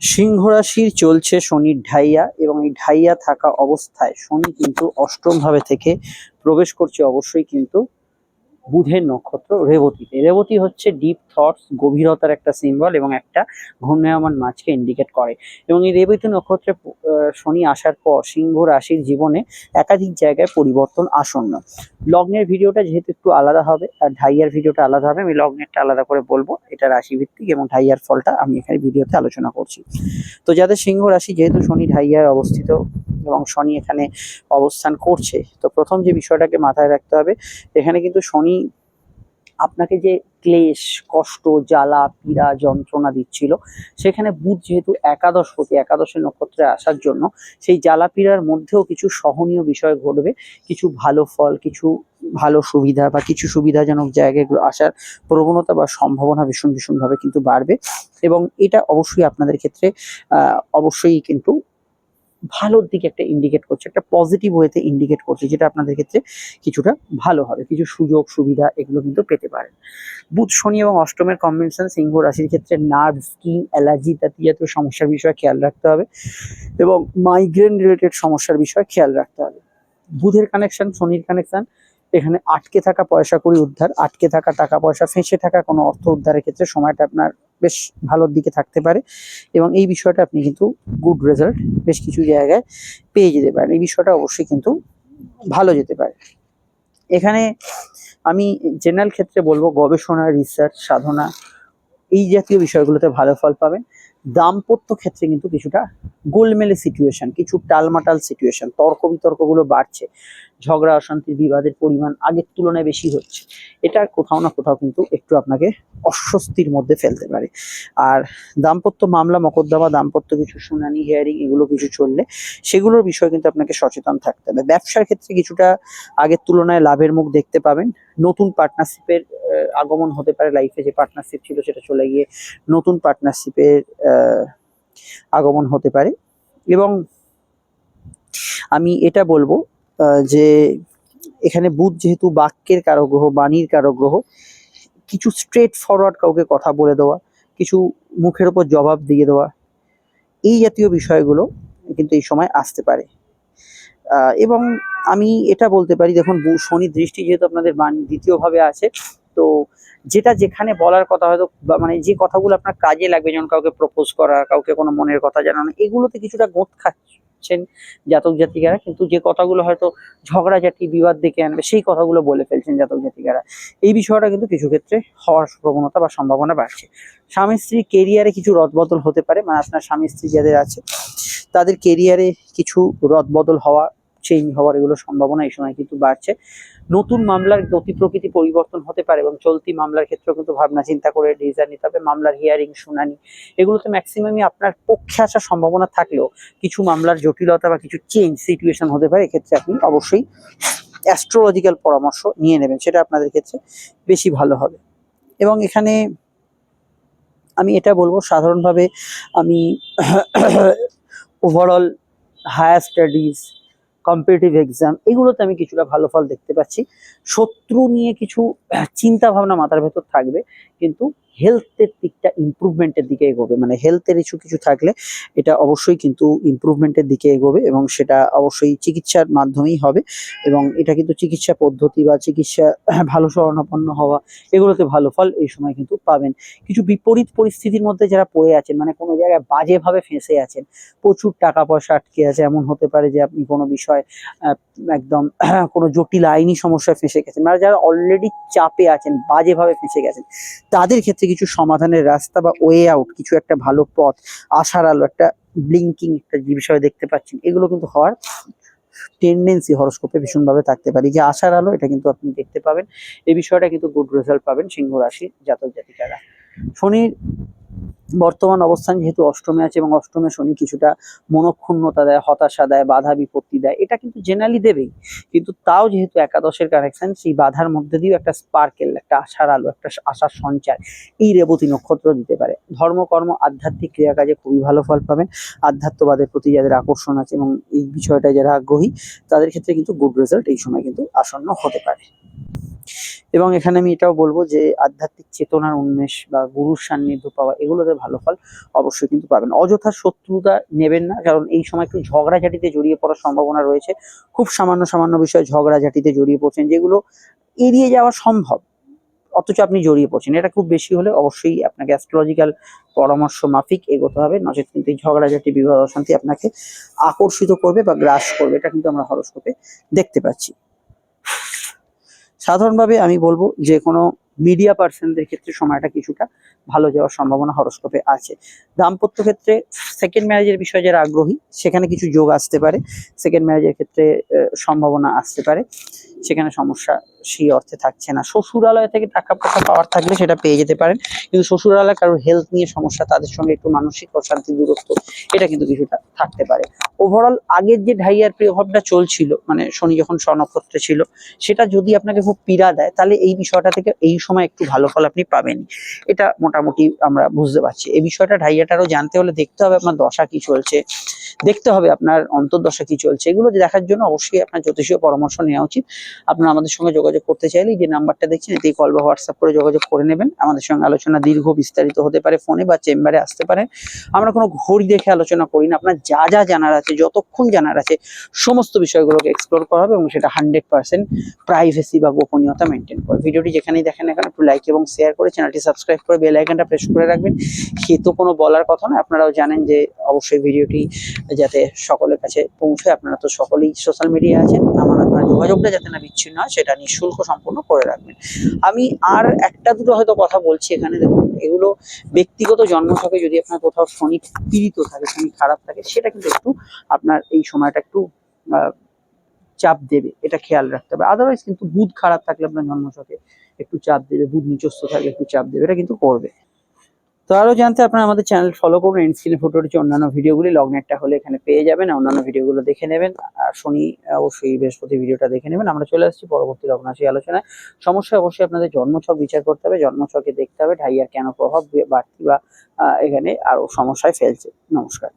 সিংহ রাশির চলছে শনির ঢাইয়া এবং এই ঢাইয়া থাকা অবস্থায় শনি কিন্তু অষ্টম ভাবে থেকে প্রবেশ করছে অবশ্যই কিন্তু বুধের নক্ষত্র রেবতীতে। রেবতী হচ্ছে ডিপ থটস, গভীরতার একটা সিম্বল এবং একটা ঘূর্ণায়মান মাছকে ইন্ডিকেট করে। এবং এই রেবতী নক্ষত্রে শনি আসার পর সিংহ রাশির জীবনে একাধিক জায়গায় পরিবর্তন আসন্ন। লগ্নের ভিডিওটা যেহেতু একটু আলাদা হবে আর ঢাইয়ার ভিডিওটা আলাদা হবে, আমি লগ্নেরটা আলাদা করে বলবো, এটা রাশি ভিত্তিক এবং ঢাইয়ার ফলটা আমি এখানে ভিডিওতে আলোচনা করছি। তো যাদের সিংহ রাশি, যেহেতু শনি ঢাইয়ায় অবস্থিত এবং শনি এখানে অবস্থান করছে, তো প্রথম যে বিষয়টাকে মাথায় রাখতে হবে, এখানে কিন্তু শনি আপনাকে যে ক্লেশ, কষ্ট, জ্বালা, পীড়া, যন্ত্রণা দিচ্ছিল, সেখানে বুধ যেহেতু একাদশপতি, একাদশের নক্ষত্রে আসার জন্য সেই জ্বালা পীড়ার মধ্যেও কিছু সহনীয় বিষয় ঘটবে, কিছু ভালো ফল, কিছু ভালো সুবিধা বা কিছু সুবিধাজনক জায়গাগুলো আসার প্রবণতা বা সম্ভাবনা ভীষণ ভীষণভাবে কিন্তু বাড়বে। এবং এটা অবশ্যই আপনাদের ক্ষেত্রে অবশ্যই কিন্তু ভালোর দিকে একটা ইন্ডিকেট করছে, একটা পজিটিভ ওয়েতে ইন্ডিকেট করছে, যেটা আপনাদের ক্ষেত্রে কিছুটা ভালো হবে, কিছু সুযোগ সুবিধা এগুলো কিন্তু পেতে পারেন। বুধ, শনি এবং অষ্টমের কম্বিনেশন সিংহ রাশির ক্ষেত্রে নার্ভ, স্কিন, অ্যালার্জি জাতীয় সমস্যার বিষয়ে খেয়াল রাখতে হবে এবং মাইগ্রেন রিলেটেড সমস্যার বিষয়ে খেয়াল রাখতে হবে। বুধের কানেকশন, শনির কানেকশন, এখানে আটকে থাকা পয়সা কড়ি উদ্ধার, আটকে থাকা টাকা পয়সা, ফেঁসে থাকা কোনো অর্থ উদ্ধারের ক্ষেত্রে সময়টা আপনার বেশ ভালোর দিকে থাকতে পারে এবং এই বিষয়টা আপনি কিন্তু গুড রেজাল্ট বেশ কিছু জায়গায় পেয়ে যেতে পারেন। এই বিষয়টা অবশ্যই কিন্তু ভালো যেতে পারে। এখানে আমি জেনারেল ক্ষেত্রে বলবো, গবেষণা, রিসার্চ, সাধনা, এই জাতীয় বিষয়গুলোতে ভালো ফল পাবেন। দাম্পত্য ক্ষেত্রে কিন্তু কিছুটা গোলমেলে সিচুয়েশন, কিছু টালমাটাল সিচুয়েশন, তর্ক বিতর্কগুলো বাড়ছে, ঝগড়া অশান্তি বিবাদের পরিমাণ আগের তুলনায় বেশি হচ্ছে, এটা কোথাও না কোথাও কিন্তু একটু আপনাকে অস্বস্তির মধ্যে ফেলতে পারে। আর দাম্পত্য মামলা মোকদ্দমা, দাম্পত্য কিছু শুনানি, হিয়ারিং, এগুলো কিছু চললে সেগুলোর বিষয়ে কিন্তু আপনাকে সচেতন থাকতে হবে। ব্যবসার ক্ষেত্রে কিছুটা আগের তুলনায় লাভের মুখ দেখতে পাবেন। নতুন পার্টনারশিপের আগমন হতে পারে, লাইফে যে পার্টনারশিপ ছিল সেটা চলে গিয়ে নতুন পার্টনারশিপের আগমন হতে পারে। এবং আমি এটা বলবো যে এখানে বুধ যেহেতু বাক্যের কারক গ্রহ, বাণীর কারক গ্রহ, কিছু স্ট্রেট ফরওয়ার্ড কাউকে কথা বলে দেওয়া, কিছু মুখের উপর জবাব দিয়ে দেওয়া, এই জাতীয় বিষয়গুলো কিন্তু এই সময় আসতে পারে। এবং আমি এটা বলতে পারি, দেখুন শনির দৃষ্টি যেহেতু আপনাদের দ্বিতীয় ভাবে আছে, তো যেটা যেখানে বলার কথা হয়তো মানে যে কথাগুলো আপনার কাজে লাগবে, যেমন কাউকে প্রপোজ করা, কাউকে কোনো মনের কথা জানানো, এগুলোতে কিছুটা গোঁত খাচ্ছেন জাতক জাতিকারা, কিন্তু যে কথাগুলো হয়তো ঝগড়াঝাটি, বিবাদ ডেকে আনবে, সেই কথাগুলো বলে ফেলছেন জাতক জাতিকারা। এই বিষয়টা কিন্তু কিছু ক্ষেত্রে হওয়ার প্রবণতা বা সম্ভাবনা বাড়ছে। স্বামী স্ত্রীর কেরিয়ারে কিছু রদবদল হতে পারে, মানে আপনার স্বামী স্ত্রী যাদের আছে তাদের কেরিয়ারে কিছু রদবদল হওয়া, চেঞ্জ হওয়ার, এগুলো সম্ভাবনা এই সময় কিন্তু বাড়ছে। নতুন মামলার গতি প্রকৃতি পরিবর্তন হতে পারে এবং চলতি মামলার ক্ষেত্রেও কিন্তু ভাবনা চিন্তা করে ডিসিশন নিতে হবে। মামলার হিয়ারিং, শুনানি, এগুলোতে ম্যাক্সিমামই আপনার পক্ষে আসার সম্ভাবনা থাকলেও কিছু মামলার জটিলতা বা কিছু চেঞ্জ সিচুয়েশন হতে পারে। এক্ষেত্রে আপনি অবশ্যই অ্যাস্ট্রোলজিক্যাল পরামর্শ নিয়ে নেবেন, সেটা আপনাদের ক্ষেত্রে বেশি ভালো হবে। এবং এখানে আমি এটা বলবো, সাধারণভাবে আমি overall higher studies, competitive exam, এগুলোতে আমি কিছুটা ভালো ফল দেখতে পাচ্ছি। শত্রু নিয়ে কিছু চিন্তা ভাবনা মাথার ভেতর থাকবে, কিন্তু হেলথের দিকটা ইমপ্রুভমেন্টের দিকে এগোবে, মানে হেলথের ইস্যু কিছু থাকলে এটা অবশ্যই কিন্তু ইমপ্রুভমেন্টের দিকে এগোবে এবং সেটা অবশ্যই চিকিৎসার মাধ্যমেই হবে। এবং এটা কিন্তু চিকিৎসা পদ্ধতি বা চিকিৎসা ভালো শরণাপন্ন হওয়া, এগুলোতে ভালো ফল এই সময় কিন্তু পাবেন। কিছু বিপরীত পরিস্থিতির মধ্যে যারা পড়ে আছেন, মানে কোনো জায়গায় বাজেভাবে ফেঁসে আছেন, প্রচুর টাকা পয়সা আটকে আছে, এমন হতে পারে যে আপনি কোনো বিষয় একদম কোনো জটিল আইনি সমস্যায় ফেঁসে গেছেন, মানে যারা অলরেডি চাপে আছেন, বাজেভাবে ফেঁসে গেছেন, তাদের ক্ষেত্রে কিছু সমাধানের রাস্তা বা ওয়ে আউট, কিছু একটা ভালো পথ, আশার আলো, একটা ব্লিঙ্কিং একটা যে বিষয় দেখতে পাচ্ছেন, এগুলো কিন্তু হওয়ার টেন্ডেন্সি হরোস্কোপে ভীষণভাবে থাকতে পারে। যে আশার আলো, এটা কিন্তু আপনি দেখতে পাবেন। এই বিষয়টা কিন্তু গুড রেজাল্ট পাবেন সিংহ রাশির জাতক জাতিকারা। শনির বর্তমান অবস্থান যেহেতু অষ্টমে আছে এবং অষ্টমে শনি কিছুটা মনক্ষুণ্ণতা দেয়, হতাশা দেয়, বাধা বিপত্তি দেয়, এটা কিন্তু জেনারেলি দেবেই, কিন্তু তাও যেহেতু একাদশের কানেকশন, সেই বাধার মধ্যে দিয়েও একটা স্পার্কেল, একটা আশার আলো, একটা আশার সঞ্চার এই রেবতী নক্ষত্র দিতে পারে। ধর্মকর্ম, আধ্যাত্মিক ক্রিয়াকাজে খুবই ভালো ফল পাবেন। আধ্যাত্মবাদের প্রতি যাদের আকর্ষণ আছে এবং এই বিষয়টায় যারা আগ্রহী, তাদের ক্ষেত্রে কিন্তু গুড রেজাল্ট এই সময় কিন্তু আসন্ন হতে পারে। এবং এখানে আমি এটাও বলবো যে আধ্যাত্মিক চেতনার উন্মেষ বা গুরুর সান্নিধ্য পাওয়া, এগুলোতে ভালো ফল অবশ্যই কিন্তু পাবেন। অযথা শত্রুতা নেবেন না, কারণ এই সময় একটু ঝগড়াঝাটিতে জড়িয়ে পড়ার সম্ভাবনা রয়েছে। খুব সামান্য সামান্য বিষয়ে ঝগড়াঝাটিতে জড়িয়ে পড়ছেন, যেগুলো এড়িয়ে যাওয়া সম্ভব, অথচ আপনি জড়িয়ে পড়ছেন। এটা খুব বেশি হলে অবশ্যই আপনাকে অ্যাস্ট্রোলজিক্যাল পরামর্শ মাফিক এগোতে হবে, নচেত কিন্তু এই ঝগড়াঝাটি, বিবাদ, অশান্তি আপনাকে আকর্ষিত করবে বা গ্রাস করবে। এটা কিন্তু আমরা হরোস্কোপে দেখতে পাচ্ছি। সাধারণভাবে আমি বলবো যে কোনো মিডিয়া পার্সনদের ক্ষেত্রে সময়টা কিছুটা ভালো যাওয়ার সম্ভাবনা হরোস্কোপে আছে। দাম্পত্য ক্ষেত্রে সেকেন্ড ম্যারেজের বিষয়ে যারা আগ্রহী, সেখানে কিছু যোগ আসতে পারে। সেকেন্ড ম্যারেজের ক্ষেত্রে সম্ভাবনা আসতে পারে, সেখানে সমস্যা সেই অর্থে থাকছে না। শ্বশুরালয় থেকে টাকা পয়সা পাওয়ার থাকলে সেটা পেয়ে যেতে পারেন, কিন্তু শ্বশুরালয় কারোর হেলথ নিয়ে সমস্যা, তাদের সঙ্গে একটু মানসিক অশান্তি, দূরত্ব, এটা কিন্তু কিছুটা থাকতে পারে। ওভারঅল আগের যে ঢাইয়ার প্রভাবটা চলছিল, মানে শনি যখন স্বনক্ষত্রে ছিল, সেটা যদি আপনাকে খুব পীড়া দেয়, তাহলে এই বিষয়টা থেকে এই সময় একটু ভালো ফল আপনি পাবেন। এটা মোটামুটি আমরা বুঝতে পারছি। এই বিষয়টা ঢাইয়াটারও জানতে হলে দেখতে হবে আপনার দশা কি চলছে, দেখতে হবে আপনার অন্তর্দশা কি চলছে। এগুলো দেখার জন্য অবশ্যই আপনার জ্যোতিষীয় পরামর্শ নেওয়া উচিত। আপনারা আমাদের সঙ্গে যোগাযোগ করতে চাইলে যে নাম্বারটা দেখছেন, এতেই কল বা হোয়াটসঅ্যাপ করে যোগাযোগ করে নেবেন। আমাদের সঙ্গে আলোচনা দীর্ঘ বিস্তারিত হতে পারে, ফোনে বা চেম্বারে আসতে পারেন। আমরা কোনো ঘড়ি দেখে আলোচনা করি না। আপনার যা যা জানার আছে, যতক্ষণ জানার আছে, সমস্ত বিষয়গুলোকে এক্সপ্লোর করা হবে, এবং সেটা 100% প্রাইভেসি বা গোপনীয়তা মেনটেন করে। ভিডিওটি যেখানেই দেখেন না কেন, একটু লাইক এবং শেয়ার করে চ্যানেলটি সাবস্ক্রাইব করে বেল আইকনটা প্রেস করে রাখবেন। সে তো কোনো বলার কথা না, আপনারাও জানেন যে অবশ্যই ভিডিওটি যাতে সকলের কাছে পৌঁছায়। আপনারা তো সকলেই সোশ্যাল মিডিয়া আছেন, আপনার যোগাযোগটা যাতে না বিচ্ছিন্ন হয়, সেটা নিঃশুল্ক সম্পূর্ণ করে রাখবেন। আমি আর একটা দুটো হয়তো কথা বলছি এখানে, দেখুন এগুলো ব্যক্তিগত জন্মছকে যদি আপনার কোথাও শনি পীড়িত থাকে, শনি খারাপ থাকে, সেটা কিন্তু একটু আপনার এই সময়টা একটু চাপ দেবে, এটা খেয়াল রাখতে হবে। আদারওয়াইজ কিন্তু বুধ খারাপ থাকলে আপনার জন্মছকে একটু চাপ দেবে, বুধ নিচস্থ থাকলে একটু চাপ দেবে, এটা কিন্তু করবে। তো আরো জানতে আপনারা আমাদের চ্যানেল ফলো করুন। স্ক্রিনে ফুটে উঠেছে অন্যান্য ভিডিওগুলি, লগনেটটা হলে এখানে পেয়ে যাবেন, অন্যান্য ভিডিওগুলো দেখে নেবেন। আর শনি অবশ্যই বৃহস্পতি ভিডিওটা দেখে নেবেন। আমরা চলে আসছি পরবর্তী লগ্নাশী আলোচনায়। সমস্যা অবশ্যই আপনাদের জন্মছক বিচার করতে হবে, জন্মছকে দেখতে হবে ঢাইয়ার কেন প্রভাব বাড়তি বা এখানে আরো সমস্যায় ফেলছে। নমস্কার।